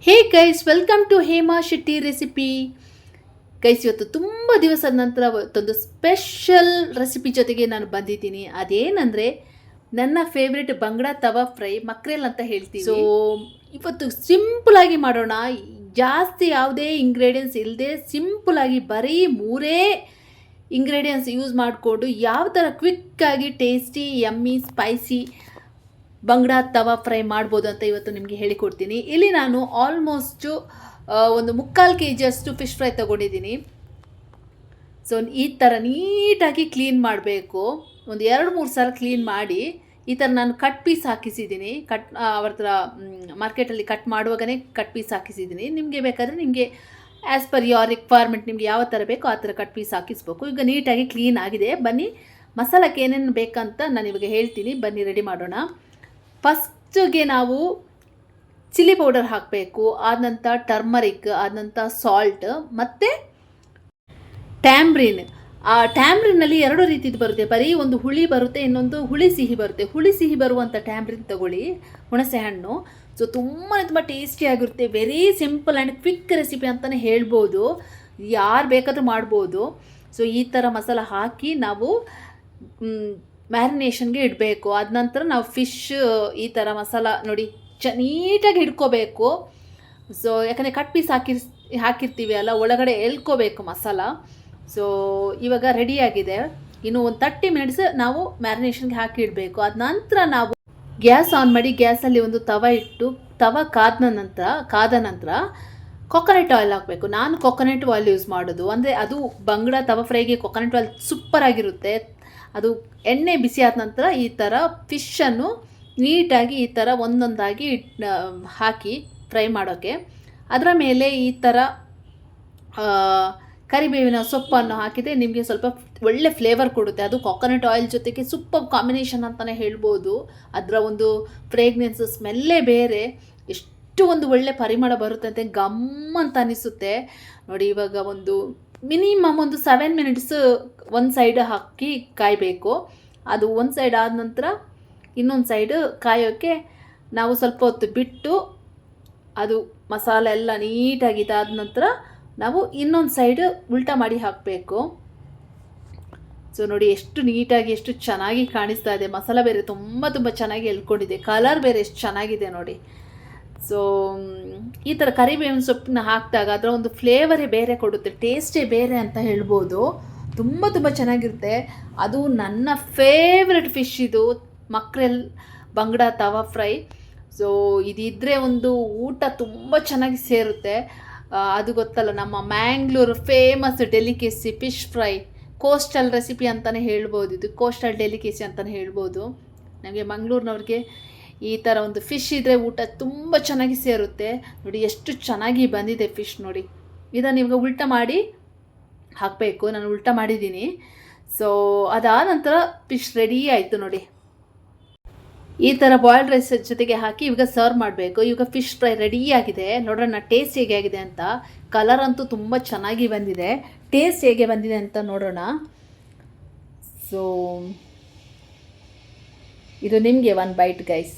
Hey guys, welcome to Hema Shetty recipe. Guys, ಇವತ್ತು ತುಂಬ ದಿವಸದ ನಂತರ ಒಂದು ಸ್ಪೆಷಲ್ ರೆಸಿಪಿ ಜೊತೆಗೆ ನಾನು ಬಂದಿದ್ದೀನಿ. ಅದೇನಂದರೆ ನನ್ನ ಫೇವ್ರೆಟ್ ಬಂಗಡ ತವಾ ಫ್ರೈ ಮಕ್ರೇಲ್ ಅಂತ ಹೇಳ್ತೀವಿ. ಸೊ ಇವತ್ತು ಸಿಂಪಲಾಗಿ ಮಾಡೋಣ. ಜಾಸ್ತಿ ಯಾವುದೇ ಇಂಗ್ರೀಡಿಯೆಂಟ್ಸ್ ಇಲ್ಲದೆ ಸಿಂಪಲಾಗಿ ಬರೀ ಮೂರೇ ಇಂಗ್ರೀಡಿಯೆಂಟ್ಸ್ ಯೂಸ್ ಮಾಡಿಕೊಂಡು ಯಾವ ಥರ ಕ್ವಿಕ್ಕಾಗಿ ಟೇಸ್ಟಿ ಯಮ್ಮಿ ಸ್ಪೈಸಿ ಬಂಗಡ ತವಾ ಫ್ರೈ ಮಾಡ್ಬೋದು ಅಂತ ಇವತ್ತು ನಿಮಗೆ ಹೇಳಿಕೊಡ್ತೀನಿ. ಇಲ್ಲಿ ನಾನು ಆಲ್ಮೋಸ್ಟು ಒಂದು 3/4 kg ಫಿಶ್ ಫ್ರೈ ತೊಗೊಂಡಿದ್ದೀನಿ. ಸೊ ಈ ಥರ ನೀಟಾಗಿ ಕ್ಲೀನ್ ಮಾಡಬೇಕು. ಒಂದು 2-3 ಸಲ ಕ್ಲೀನ್ ಮಾಡಿ ಈ ಥರ ನಾನು ಕಟ್ ಪೀಸ್ ಹಾಕಿಸಿದ್ದೀನಿ. ಅವ್ರ ಹತ್ರ ಮಾರ್ಕೆಟಲ್ಲಿ ಕಟ್ ಮಾಡುವಾಗಲೇ ಕಟ್ ಪೀಸ್ ಹಾಕಿಸಿದ್ದೀನಿ. ನಿಮಗೆ ಬೇಕಾದರೆ ನಿಮಗೆ ಆ್ಯಸ್ ಪರ್ ಯೋರ್ ರಿಕ್ವೈರ್ಮೆಂಟ್ ನಿಮಗೆ ಯಾವ ಥರ ಬೇಕೋ ಆ ಥರ ಕಟ್ ಪೀಸ್ ಹಾಕಿಸ್ಬೇಕು. ಈಗ ನೀಟಾಗಿ ಕ್ಲೀನ್ ಆಗಿದೆ. ಬನ್ನಿ ಮಸಾಲಕ್ಕೆ ಏನೇನು ಬೇಕಂತ ನಾನು ಇವಾಗ ಹೇಳ್ತೀನಿ. ಬನ್ನಿ ರೆಡಿ ಮಾಡೋಣ. ಫಸ್ಟಿಗೆ ನಾವು ಚಿಲ್ಲಿ ಪೌಡರ್ ಹಾಕಬೇಕು, ಆದ ನಂತರ ಟರ್ಮರಿಕ್, ಆದ ನಂತರ ಸಾಲ್ಟ್ ಮತ್ತು ಟ್ಯಾಮ್ರಿನ್. ಆ ಟ್ಯಾಮ್ರಿನಲ್ಲಿ 2 ರೀತಿದು ಬರುತ್ತೆ. ಬರೀ ಒಂದು ಹುಳಿ ಬರುತ್ತೆ, ಇನ್ನೊಂದು ಹುಳಿ ಸಿಹಿ ಬರುತ್ತೆ. ಹುಳಿ ಸಿಹಿ ಬರುವಂಥ ಟ್ಯಾಮ್ರಿನ್ ತಗೊಳ್ಳಿ, ಹುಣಸೆ ಹಣ್ಣು. ಸೊ ತುಂಬ ಟೇಸ್ಟಿಯಾಗಿರುತ್ತೆ. Very simple and quick recipe ಅಂತಲೇ ಹೇಳ್ಬೋದು. ಯಾರು ಬೇಕಾದರೂ ಮಾಡ್ಬೋದು. ಸೊ ಈ ಥರ ಮಸಾಲ ಹಾಕಿ ನಾವು ಮ್ಯಾರಿನೇಷನ್ಗೆ ಇಡಬೇಕು. ಆದ ನಂತರ ನಾವು ಫಿಶ್ ಈ ಥರ ಮಸಾಲ ನೋಡಿ ನೀಟಾಗಿ ಹಿಡ್ಕೋಬೇಕು. ಸೊ ಯಾಕಂದರೆ ಕಟ್ ಪೀಸ್ ಹಾಕಿರ್ತೀವಿ ಅಲ್ಲ, ಒಳಗಡೆ ಎಳ್ಕೋಬೇಕು ಮಸಾಲ. ಸೊ ಇವಾಗ ರೆಡಿಯಾಗಿದೆ. ಇನ್ನು ಒಂದು 30 ಮಿನಿಟ್ಸ್ ನಾವು ಮ್ಯಾರಿನೇಷನ್ಗೆ ಹಾಕಿ ಇಡಬೇಕು. ಆದ ನಂತರ ನಾವು ಗ್ಯಾಸ್ ಆನ್ ಮಾಡಿ ಗ್ಯಾಸಲ್ಲಿ ಒಂದು ತವ ಇಟ್ಟು, ತವ ಕಾದ ನಂತರ ಕೊಕೊನಟ್ ಆಯಿಲ್ ಹಾಕಬೇಕು. ನಾನು ಕೊಕೊನಟ್ ಆಯಿಲ್ ಯೂಸ್ ಮಾಡೋದು. ಅಂದರೆ ಅದು ಬಂಗಡ ತವ ಫ್ರೈಗೆ ಕೊಕೊನಟ್ ಆಯಿಲ್ ಸೂಪರಾಗಿರುತ್ತೆ. ಅದು ಎಣ್ಣೆ ಬಿಸಿ ಆದ ನಂತರ ಈ ಥರ ಫಿಶನ್ನು ನೀಟಾಗಿ ಈ ಥರ ಒಂದೊಂದಾಗಿ ಹಾಕಿ ಫ್ರೈ ಮಾಡೋಕ್ಕೆ. ಅದರ ಮೇಲೆ ಈ ಥರ ಕರಿಬೇವಿನ ಸೊಪ್ಪನ್ನು ಹಾಕಿದರೆ ನಿಮಗೆ ಸ್ವಲ್ಪ ಒಳ್ಳೆ ಫ್ಲೇವರ್ ಕೊಡುತ್ತೆ. ಅದು ಕೊಕೊನಟ್ ಆಯಿಲ್ ಜೊತೆಗೆ ಸೂಪರ್ ಕಾಂಬಿನೇಷನ್ ಅಂತಲೇ ಹೇಳ್ಬೋದು. ಅದರ ಒಂದು ಫ್ರೇಗ್ನೆನ್ಸ್ ಸ್ಮೆಲ್ಲೇ ಬೇರೆ. ಎಷ್ಟು ಒಂದು ಒಳ್ಳೆ ಪರಿಮಳ ಬರುತ್ತೆ ಅಂತ ಗಮ್ ಅಂತ ಅನಿಸುತ್ತೆ ನೋಡಿ. ಇವಾಗ ಒಂದು ಮಿನಿಮಮ್ ಒಂದು 7 ಮಿನಿಟ್ಸ್ ಒಂದು ಸೈಡ್ ಹಾಕಿ ಕಾಯಬೇಕು. ಅದು ಒಂದು ಸೈಡ್ ಆದ ನಂತರ ಇನ್ನೊಂದು ಸೈಡ್ ಕಾಯೋಕ್ಕೆ ನಾವು ಸ್ವಲ್ಪ ಹೊತ್ತು ಬಿಟ್ಟು ಅದು ಮಸಾಲೆ ಎಲ್ಲ ನೀಟಾಗಿ ಇದಾದ ನಂತರ ನಾವು ಇನ್ನೊಂದು ಸೈಡ್ ಉಲ್ಟಾ ಮಾಡಿ ಹಾಕಬೇಕು. ಸೊ ನೋಡಿ ಎಷ್ಟು ನೀಟಾಗಿ ಎಷ್ಟು ಚೆನ್ನಾಗಿ ಕಾಣಿಸ್ತಾ ಇದೆ. ಮಸಾಲ ಬೇರೆ ತುಂಬ ಚೆನ್ನಾಗಿ ಎಳ್ಕೊಂಡಿದೆ. ಕಲರ್ ಬೇರೆ ಎಷ್ಟು ಚೆನ್ನಾಗಿದೆ ನೋಡಿ. ಸೊ ಈ ಥರ ಕರಿಬೇವಿನ ಸೊಪ್ಪನ್ನ ಹಾಕಿದಾಗ ಅದರ ಒಂದು ಫ್ಲೇವರೇ ಬೇರೆ ಕೊಡುತ್ತೆ, ಟೇಸ್ಟೇ ಬೇರೆ ಅಂತ ಹೇಳ್ಬೋದು. ತುಂಬ ಚೆನ್ನಾಗಿರುತ್ತೆ. ಅದು ನನ್ನ ಫೇವ್ರೆಟ್ ಫಿಶ್ ಇದು, ಮಕ್ರೆಲ್ ಬಂಗಡ ತವಾ ಫ್ರೈ. ಸೊ ಇದಿದ್ದರೆ ಒಂದು ಊಟ ತುಂಬ ಚೆನ್ನಾಗಿ ಸೇರುತ್ತೆ. ಅದು ಗೊತ್ತಲ್ಲ, ನಮ್ಮ Mangalore famous delicacy fish fry. Coastal recipe ಅಂತಲೇ ಹೇಳ್ಬೋದು. ಇದು ಕೋಸ್ಟಲ್ ಡೆಲಿಕೇಸಿ ಅಂತಲೇ ಹೇಳ್ಬೋದು. ನಮಗೆ ಮಂಗಳೂರಿನವ್ರಿಗೆ ಈ ಥರ ಒಂದು ಫಿಶ್ ಇದ್ದರೆ ಊಟ ತುಂಬ ಚೆನ್ನಾಗಿ ಸೇರುತ್ತೆ. ನೋಡಿ ಎಷ್ಟು ಚೆನ್ನಾಗಿ ಬಂದಿದೆ ಫಿಶ್ ನೋಡಿ. ಇದನ್ನು ಇವಾಗ ಉಲ್ಟಾ ಮಾಡಿ ಹಾಕಬೇಕು. ನಾನು ಉಲ್ಟಾ ಮಾಡಿದ್ದೀನಿ. ಸೊ ಅದಾದ ನಂತರ ಫಿಶ್ ರೆಡಿ ಆಯಿತು ನೋಡಿ. ಈ ಥರ ಬಾಯ್ಲ್ಡ್ ರೈಸ್ ಜೊತೆಗೆ ಹಾಕಿ ಇವಾಗ ಸರ್ವ್ ಮಾಡಬೇಕು. ಇವಾಗ ಫಿಶ್ ಫ್ರೈ ರೆಡಿಯಾಗಿದೆ. ನೋಡೋಣ ಟೇಸ್ಟ್ ಹೇಗೆ ಆಗಿದೆ ಅಂತ. ಕಲರ್ ಅಂತೂ ತುಂಬ ಚೆನ್ನಾಗಿ ಬಂದಿದೆ. ಟೇಸ್ಟ್ ಹೇಗೆ ಬಂದಿದೆ ಅಂತ ನೋಡೋಣ. ಸೊ ಇದು ನಿಮಗೆ 1 ಬೈಟ್ ಗೈಸ್.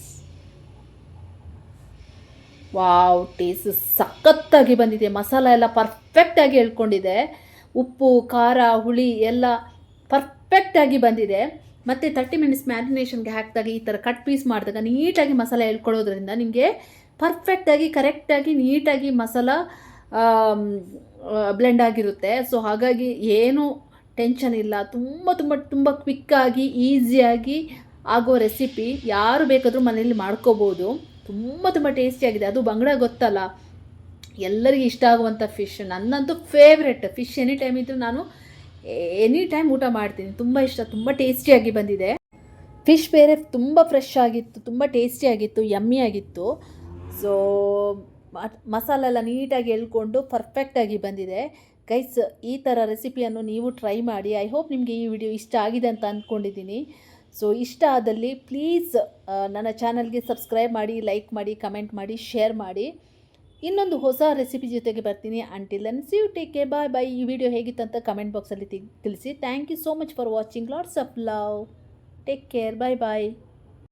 ವಾವ್, ಟೇಸ್ಟ್ ಸಖತ್ತಾಗಿ ಬಂದಿದೆ. ಮಸಾಲ ಎಲ್ಲ ಪರ್ಫೆಕ್ಟಾಗಿ ಎಳ್ಕೊಂಡಿದೆ. ಉಪ್ಪು ಖಾರ ಹುಳಿ ಎಲ್ಲ ಪರ್ಫೆಕ್ಟಾಗಿ ಬಂದಿದೆ. ಮತ್ತು 30 ಮಿನಿಟ್ಸ್ ಮ್ಯಾರಿನೇಷನ್ಗೆ ಹಾಕಿದಾಗ ಈ ಥರ ಕಟ್ ಪೀಸ್ ಮಾಡಿದಾಗ ನೀಟಾಗಿ ಮಸಾಲ ಎಳ್ಕೊಳ್ಳೋದ್ರಿಂದ ನಿಮಗೆ ಪರ್ಫೆಕ್ಟಾಗಿ ಕರೆಕ್ಟಾಗಿ ನೀಟಾಗಿ ಮಸಾಲ ಬ್ಲೆಂಡ್ ಆಗಿರುತ್ತೆ. ಸೊ ಹಾಗಾಗಿ ಏನೂ ಟೆನ್ಷನ್ ಇಲ್ಲ. ತುಂಬ ಕ್ವಿಕ್ಕಾಗಿ ಈಸಿಯಾಗಿ ಆಗೋ ರೆಸಿಪಿ. ಯಾರು ಬೇಕಾದರೂ ಮನೆಯಲ್ಲಿ ಮಾಡ್ಕೋಬೋದು. ತುಂಬ ಟೇಸ್ಟಿಯಾಗಿದೆ. ಅದು ಬಂಗಡ ಗೊತ್ತಲ್ಲ, ಎಲ್ಲರಿಗೂ ಇಷ್ಟ ಆಗುವಂಥ ಫಿಶ್. ನನ್ನಂತೂ ಫೇವ್ರೆಟ್ ಫಿಶ್. ಎನಿ ಟೈಮ್ ಇದ್ದರೂ ನಾನು ಎನಿ ಟೈಮ್ ಊಟ ಮಾಡ್ತೀನಿ. ತುಂಬ ಇಷ್ಟ, ತುಂಬ ಟೇಸ್ಟಿಯಾಗಿ ಬಂದಿದೆ. ಫಿಶ್ ಬೇರೆ ತುಂಬ ಫ್ರೆಶ್ ಆಗಿತ್ತು, ತುಂಬ ಟೇಸ್ಟಿಯಾಗಿತ್ತು, ಯಮ್ಮಿ ಆಗಿತ್ತು. ಸೊ ಮಸಾಲ ಎಲ್ಲ ನೀಟಾಗಿ ಎಳ್ಕೊಂಡು ಪರ್ಫೆಕ್ಟಾಗಿ ಬಂದಿದೆ. ಗೈಸ್, ಈ ಥರ ರೆಸಿಪಿಯನ್ನು ನೀವು ಟ್ರೈ ಮಾಡಿ. ಐ ಹೋಪ್ ನಿಮಗೆ ಈ ವಿಡಿಯೋ ಇಷ್ಟ ಆಗಿದೆ ಅಂತ ಅಂದ್ಕೊಂಡಿದ್ದೀನಿ. ಸೊ ಇಷ್ಟ ಆದಲ್ಲಿ ಪ್ಲೀಸ್ ನನ್ನ ಚಾನಲ್ಗೆ ಸಬ್ಸ್ಕ್ರೈಬ್ ಮಾಡಿ, ಲೈಕ್ ಮಾಡಿ, ಕಮೆಂಟ್ ಮಾಡಿ, ಶೇರ್ ಮಾಡಿ. ಇನ್ನೊಂದು ಹೊಸ ರೆಸಿಪಿ ಜೊತೆಗೆ ಬರ್ತೀನಿ. Until then see you, take care, bye. ಈ ವಿಡಿಯೋ ಹೇಗಿತ್ತಂತ ಕಮೆಂಟ್ ಬಾಕ್ಸಲ್ಲಿ ತಿಳಿಸಿ. Thank you so much for watching. Lots of love. Take care, bye.